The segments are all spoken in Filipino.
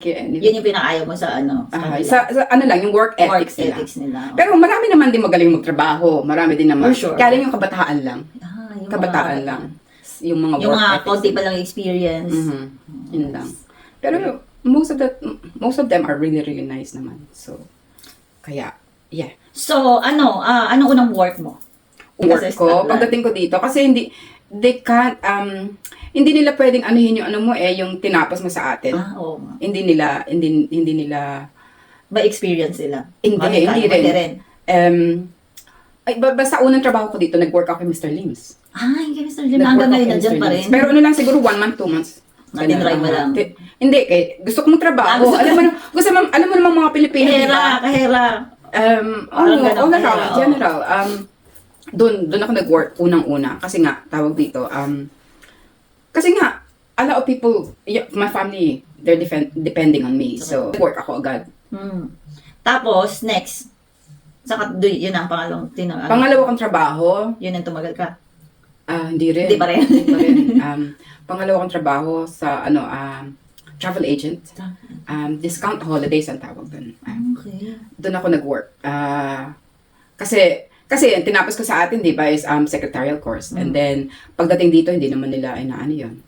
Anyway. Yun yung pinakaayaw mo sa ano? Sa ano lang, yung work work ethics nila. ethics nila. Pero marami naman din magaling magtrabaho. Marami din naman. For sure. Kaya lang yung kabataan lang. Yung Kabataan lang. Yung mga yung work mga ethics. konti pa lang experience. Yun lang. Pero most of them are really, really nice naman. So, kaya, yeah. So, anong unang work mo? Work ko, pagdating ko dito, kasi they can't, hindi nila pwedeng anuhin yung ano mo yung tinapos mo sa atin. Oo nga. Hindi nila, By experience sila? hindi rin. Basta unang trabaho ko dito, nag-work ako kay Mr. Lims. Ay, kay Mr. Lim, hanggang ngayon nandiyan pa rin. Pero ano lang, siguro 1 month, 2 months. Natin-try mo lang. Hindi, gusto kong trabaho. Alam mo naman mga Pilipino, di ba? Kahera. General. Doon ako nag-work unang-una. Kasi nga, tawag dito, kasi nga, a lot of people, my family, they're depending on me. So, work ako agad. Tapos, next. Yun ang pangalawang Pangalawa kong trabaho. Yun ang tumagal ka? Hindi rin. Hindi pa rin. Pangalawa kong trabaho sa, travel agent. Discount holidays ang tawag doon. Okay. Doon ako nag-work. Kasi tinapos ko sa atin, di ba, is secretarial course. And then, pagdating dito, hindi naman nila inaano yun.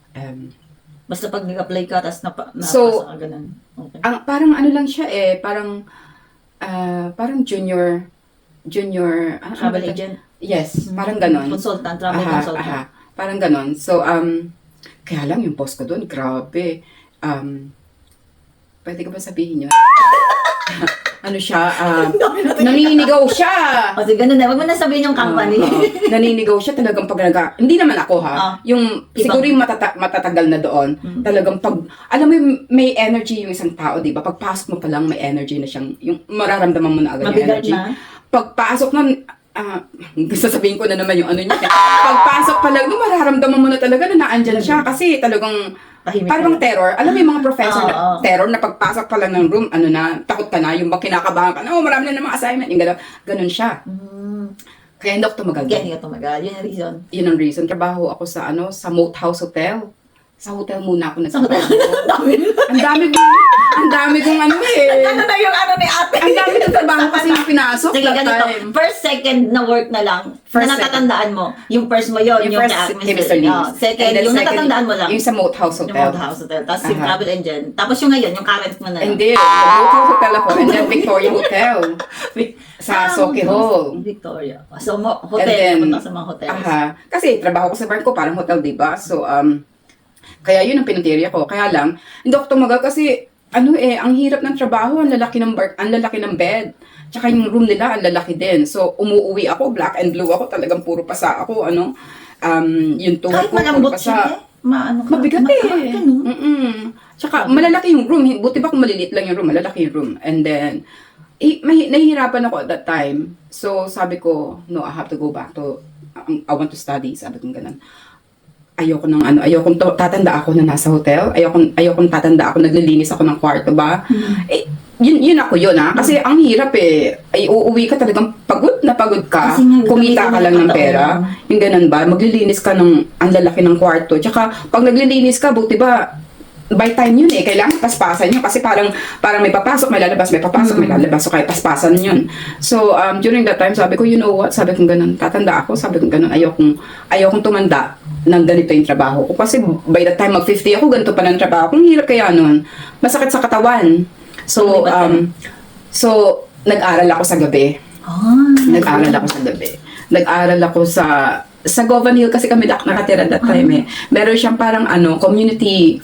Basta pag nag-apply ka, tapos So, ka ganun. Okay. Parang ano lang siya parang junior Travel agent? Yes, parang ganon. Consultant, travel consultant. Parang ganon. So, kaya lang yung boss ko doon, grabe. Pwede ko ba sabihin yun? Ano siya, naninigaw siya. Kasi ganun na, wag mo na sabihin yung company. Naninigaw siya talagang hindi naman ako yung siguro yung matatagal na doon, talagang alam mo may energy yung isang tao, di ba? Pagpasok mo pa lang, may energy na siyang, yung mararamdaman mo na agad yung energy. Pagpasok na, sasabihin ko na naman yung ano niya. Pagpasok pa lang, mararamdaman mo na talaga na naandyan siya kasi talagang parang terror. Alam mo yung mga professor na terror na pagpasok pa lang ng room, takot ka na, yung kinakabahan ka na, marami na namang assignment, yung ganun siya. Kaya hindi ako tumagal. Kaya hindi ka tumagal. Yun ang reason. Yun ang reason. Trabaho ako sa sa Moat House Hotel. Sa hotel muna ako nagtrabaho. Ang dami kong Ano na yung ni ate? Ang dami ng trabaho kasi yung pinasok Sige, that ganito. time. First, second na work na lang. Na natatandaan mo. Yung first mo yun. Yung first, kay Mr. Lee. Second, yung natatandaan mo lang. Yung sa Moat House Hotel. Yung Moat House Hotel. Tapos yung travel agent. Tapos yung ngayon, yung current mo na lang. Hindi. Moat House Hotel ako. And then Victoria Hotel. Sa Soke Hall. Victoria. So, hotel. Punta sa mga hotels. Kasi trabaho ko sa bar ko, parang hotel, diba? So, kaya yun ang pinuntirya ko. Kaya lang, hindi ako tumagal kasi, ang hirap ng trabaho, ang lalaki ng bed. Tsaka yung room nila, ang lalaki din. So, umuwi ako, black and blue ako, talagang puro pasa ako, yung tuhod ko, kahit malambot puro siya mabigat Tsaka, malalaki yung room. Buti ba kung maliliit lang yung room, malalaki yung room. And then, nahihirapan ako at that time. So, sabi ko, no, I have to go back to, I want to study. Sabi ko ganun. Ayokong tatanda ako na nasa hotel. Ayokong tatanda ako naglilinis ako ng kwarto ba. Yun ako kasi ang hirap uuwi ka talagang pagod ka, kumita ka lang ng pera, yung ganun ba, maglilinis ka ng ang lalaki ng kwarto, tsaka pag naglilinis ka, buti ba, by time yun kailangan paspasan yun kasi parang may papasok, may lalabas, may papasok, may lalabas, so kaya paspasan yun. So, during that time, sabi ko, you know what, sabi ko ganun, tatanda ako, sabi ko ganun, ayokong tumanda ng ganito yung trabaho ko. Kasi by the time mag-50 ako, ganito pa ng trabaho ko. Ang hirap kaya nun. Masakit sa katawan. So, nag-aral ako sa gabi. Nag-aral ako sa Govan Hill kasi kami nakatira that time Meron siyang parang community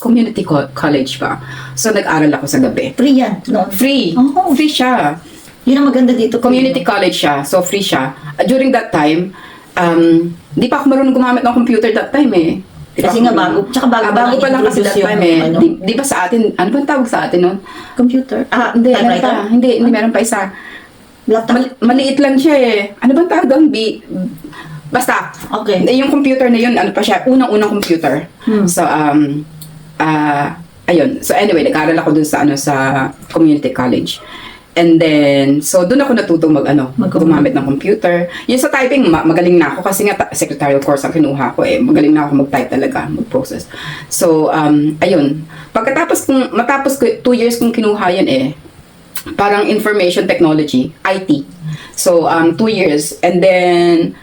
college pa. So, nag-aral ako sa gabi. Free yan? No? Free. Free siya. Yun ang maganda dito. Community college siya. So, free siya. During that time, di pa ako marunong gumamit ng computer that time Kasi nga bago. Tsaka bago pa lang kasi that time Di ba sa atin, ano ba tawag sa atin nun? Computer? Hindi, hindi meron pa isa. Laptop? Maliit lang siya Ano bang tawag doon? Basta. Okay. Yung computer na yun, ano pa siya, unang-unang computer. So, ayun. So, anyway, nag-aral ako dun sa community college. And then, so doon ako natutong gumamit ng computer. Yung sa typing, magaling na ako kasi nga secretarial course ang kinuha ko eh. Magaling na ako mag-type talaga, mag-process. So, ayun. Matapos ko, 2 years kong kinuha yan eh. Parang information technology, IT. So, 2 years. And then,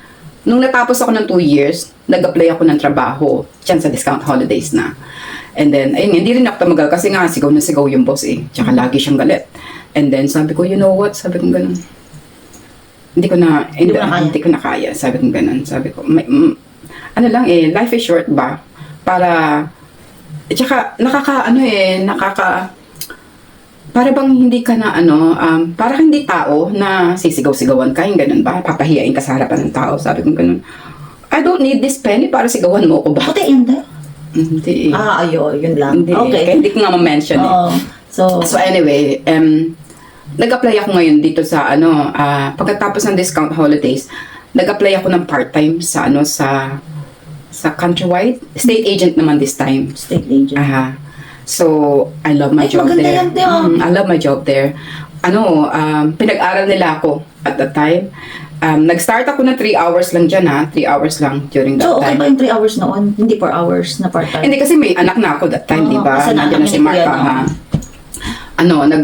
nung natapos ako ng 2 years, nag-apply ako ng trabaho. Diyan sa discount holidays na. And then, ayun, hindi rin ako tumagal kasi nga sigaw na sigaw yung boss eh. Tsaka lagi siyang galit. And then, sabi ko, you know what? Sabi ko ganun. Hindi ko na kaya. Sabi ko ganun. Sabi ko, ano lang eh, life is short ba? Para, tsaka, para bang hindi ka na para hindi tao na sisigaw-sigawan ka, yung ganun ba? Papahiyain ka sa harapan ng tao. Sabi ko ganun. I don't need this penny para sigawan mo ko ba? Puti, hindi. Hindi. Ayun, yun lang. Hindi. Okay. Kaya hindi ko nga ma-mention eh. So anyway, nag-apply ako ngayon dito sa pagkatapos ng discount holidays, nag-apply ako ng part-time sa sa Countrywide. State agent naman this time. State agent. So, I love my job there. Maganda yan, I love my job there. Pinag-aral nila ako at that time. Nag-start ako na 3 hours lang dyan 3 hours lang during that So, okay time. ba yung 3 hours noon? Hindi 4 hours na part-time? Hindi kasi may anak na ako that time, di ba? kasi Nandiyan na si Mark.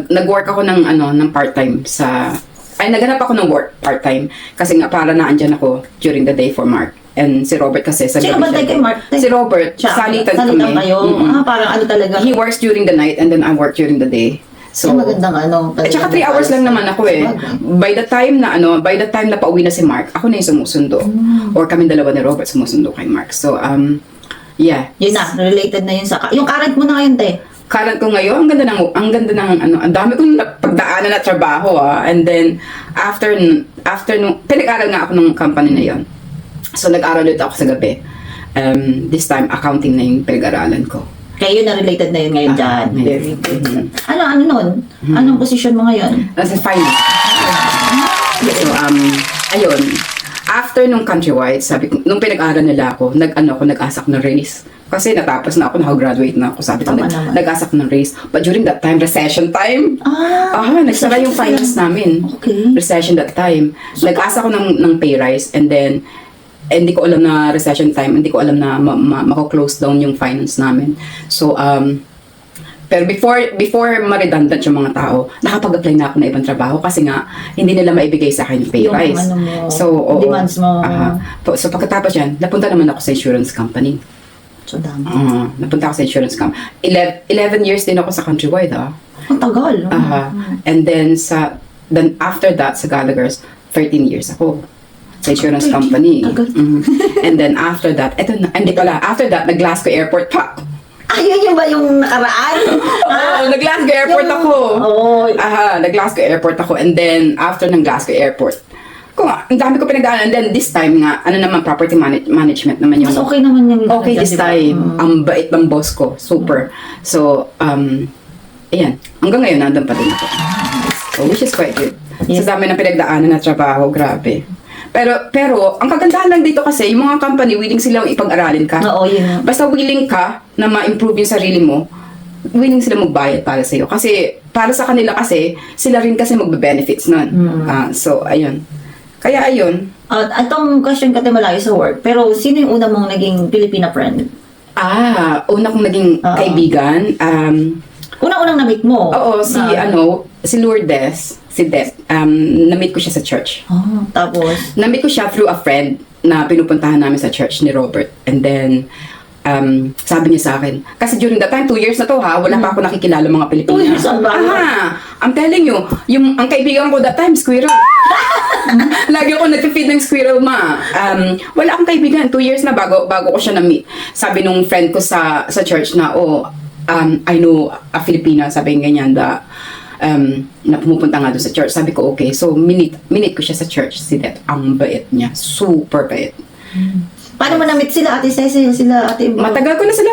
Nag-work ako ng part-time naghanap ako ng work part-time kasi nga para na andyan ako during the day for Mark. And si Robert kasi sa Sino gabi bantay siya. kay Mark? Si Robert, salitan kami. kayo? Parang talaga. He works during the night and then I work during the day. So, magandang at saka 3 hours lang naman ako eh. By the time na pauwi na si Mark, ako na yung sumusundo. Or kami dalawa ni Robert sumusundo kay Mark. So, yeah. Yun na, related na yun sa... Yung current mo na ngayon, te. Current ko ngayon, ang ganda ng ang dami kong pagdaanan na trabaho And then, after nung, pinag-aral nga ako ng company na yon. So, nag-aral ulit ako sa gabi. This time, accounting na yung pinag-aralan ko. Kaya yun na related na yun ngayon dyan. Very good. Ano nun? Anong position mo ngayon? As in finance. So, ayun. After nung Countrywide, sabi ko, nung pinag-aaral nila ako, nag-asak ng raise. Kasi natapos na ako, nakagraduate na ako. Sabi ko, nag-asak ng raise. But during that time, recession time. Nagsara yung finance namin. Okay. Recession that time. Nag-asa ko ng pay rise and then hindi ko alam na recession time, hindi ko alam na mako-close down yung finance namin. So, pero before ma-redundant yung mga tao, nakapag-apply na ako na ibang trabaho kasi nga, hindi nila maibigay sa akin yung pay rise. So, demands mo. So, pagkatapos yan, napunta naman ako sa insurance company. So, dami. Napunta ako sa insurance company. 11 years din ako sa Countrywide, Ang tagal. And then, after that, sa Gallagher's, 13 years ako sa insurance company. And then after that, after that, nag-Glasgow Airport pa. Yun ba yung nakaraan? Nag-Glasgow Airport ako. Nag-Glasgow Airport ako. And then, after ng Glasgow Airport, ang dami ko pinagdaanan. And then, this time nga, property management naman yung... Mas okay naman yung... Okay this time. Ang bait ng boss ko. Super. So, ayan. Hanggang ngayon, nandun pa rin ako. So, which is quite good. Sa dami ng pinagdaanan na trabaho, grabe. Pero ang kagandahan lang dito kasi, yung mga company, willing silang ipag-aralin ka. Oo, yun. Basta willing ka na ma-improve yung sarili mo, willing sila magbayad para sa'yo. Kasi, para sa kanila kasi, sila rin kasi magbe-benefits nun. So, ayun. Kaya, ayun. Itong question ka malayo sa work, pero sino yung una mong naging Filipina friend? Una kong naging kaibigan. Unang-unang na-meet mo? Oo, si Lourdes. Si Des, na-meet ko siya sa church. Tapos? Na-meet ko siya through a friend na pinupuntahan namin sa church ni Robert. And then, sabi niya sa akin, kasi during that time, 2 years na to wala pa ako nakikilala mga Pilipino. 2 years ang bago. I'm telling you, ang kaibigan ko that time, squirrel. Lagi ako nag-feed ng squirrel, wala akong kaibigan, 2 years na bago ko siya na-meet. Sabi nung friend ko sa church na, I know a Filipina, sabi ganyan, na pumupunta nga doon sa church. Sabi ko, okay. So, minute ko siya sa church. Si Det, ang bait niya. Super bait. Paano mo na-meet sila, Ate Cecil, sila, Ate Ibo? Matagal ko na sila,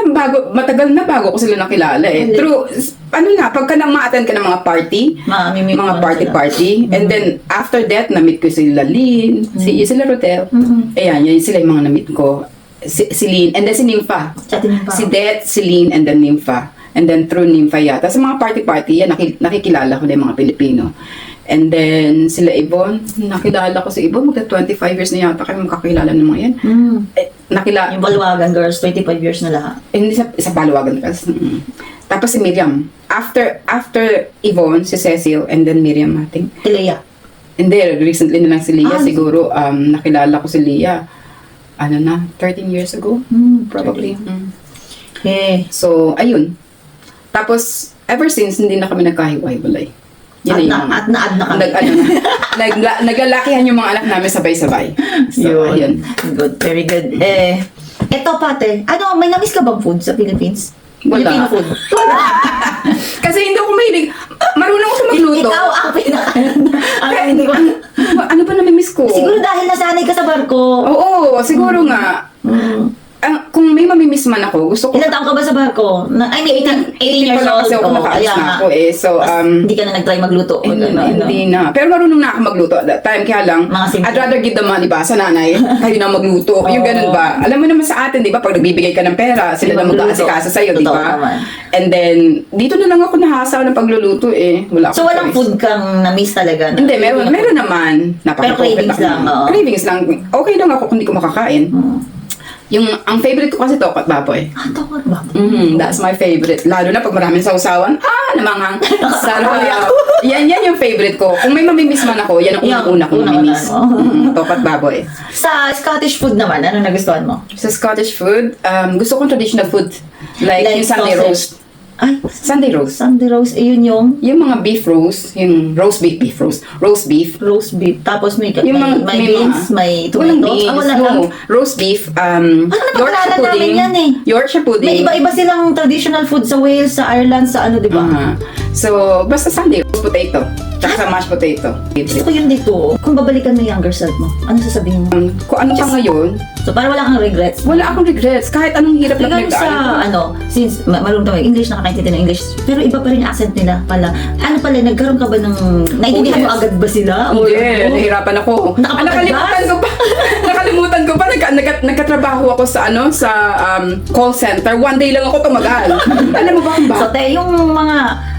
bago ko sila nakilala eh. True, pagka ma-attend ka ng mga party, mga party. And then, after that, na-meet ko sila Lynn, sila Rotel. Ayan, yun sila yung mga na-meet ko. Si Lynn, and then si Nympha. Si Det, si Lynn, and then Nympha. And then through Nympha yata. Sa mga party-party, yan, nakikilala ko na yung mga Pilipino. And then, sila Yvonne, nakilala ko si Yvonne, magka 25 years na yata kami makakilala ng mga yan. Yung Baluwagan girls, 25 years na lahat. Hindi sa Palawagan kasi. Tapos si Miriam. After Yvonne, si Cecil, and then Miriam, I think. Si Leia. Hindi, recently na lang si Leah. Siguro, nakilala ko si Leah, 13 years ago, probably. Okay. So, ayun. Ayun. Ever since, hindi na kami nagkahiwa-hiwalay. At na kami. Naglalakihan yung mga anak namin sabay-sabay. So, ayun. Good, very good. Eto pate, may namiss ka bang food sa Philippines? Wala. Filipino food? Kasi hindi ako mahilig. Marunong ako magluto. Ikaw ang hindi ko. Ano ba namimiss ko? Siguro dahil nasanay ka sa barko. Oo, siguro nga. Kung may mamimiss man ako, gusto ko. Ilan taong ka ba sa barko? I mean, 18 years pa lang old. kasi ako nakaalis na ako eh. So, hindi ka na nag-try magluto. hindi na. Pero marunong na ako magluto at that time. Kaya lang, I'd rather give the money ba sa nanay, kayo na magluto. Yung ganun ba? Alam mo naman sa atin, di ba? Pag nagbibigay ka ng pera, sila na mag-aasikaso sa'yo, di ba? And then, dito na lang ako nahasa ng pagluluto eh. So, walang food kang na-miss talaga? Hindi, meron naman. Pero cravings lang. Cravings lang. Okay lang ako kung hindi ko makakain. Ang favorite ko kasi tokot baboy. Tokot baboy. That's my favorite. Lalo na pag maraming sausawan. Namanghang. Sarap. Yan yung favorite ko. Kung may mamimiss man ako, yan ang una kong mamimiss. Tokot baboy. Sa Scottish food naman, ano nagustuhan mo? Sa Scottish food, gusto kong traditional food. Like yung Sunday roast. Sunday roast. Sunday roast, yun yung? Yung mga beef roast, yung roast beef. Roast beef. Tapos may Yung may beans, may walang tomato. beans, Wala no. lang. Roast beef, Napakilala Yorkshire pudding. namin yan eh. Yorkshire pudding. May iba-iba silang traditional food sa Wales, sa Ireland, sa ano, di ba? So, basta Sunday roast potato. Tsaka sa mashed potato. Gusto ko yun dito. Kung babalikan mo yung younger self mo, ano sasabihin mo? Kung ano pa ngayon, So, para wala kang regrets. wala akong regrets. Kahit anong hirap na Regarding sa, since marunong tayo English, nakakaintindi ng English, pero iba pa rin yung accent nila pala. Ano pala, nagkaroon ka ba ng, naintindihan mo agad ba sila? Hindi, nahirapan ako. Nakalimutan ko pa. Nagkatrabaho ako sa call center. One day lang ako tumagal. Alam mo ba kung So, bakit? yung mga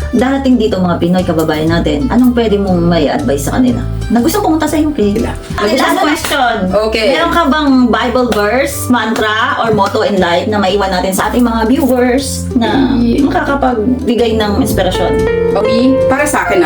darating dito, mga Pinoy kababayan natin, anong pwede mong may advice sa kanila? Na gusto pumunta sa UK. Last question. Okay. Meron ka bang Bible verse, mantra, or motto in life na maiwan natin sa ating mga viewers na makakapagbigay ng inspirasyon? Okay, para sa akin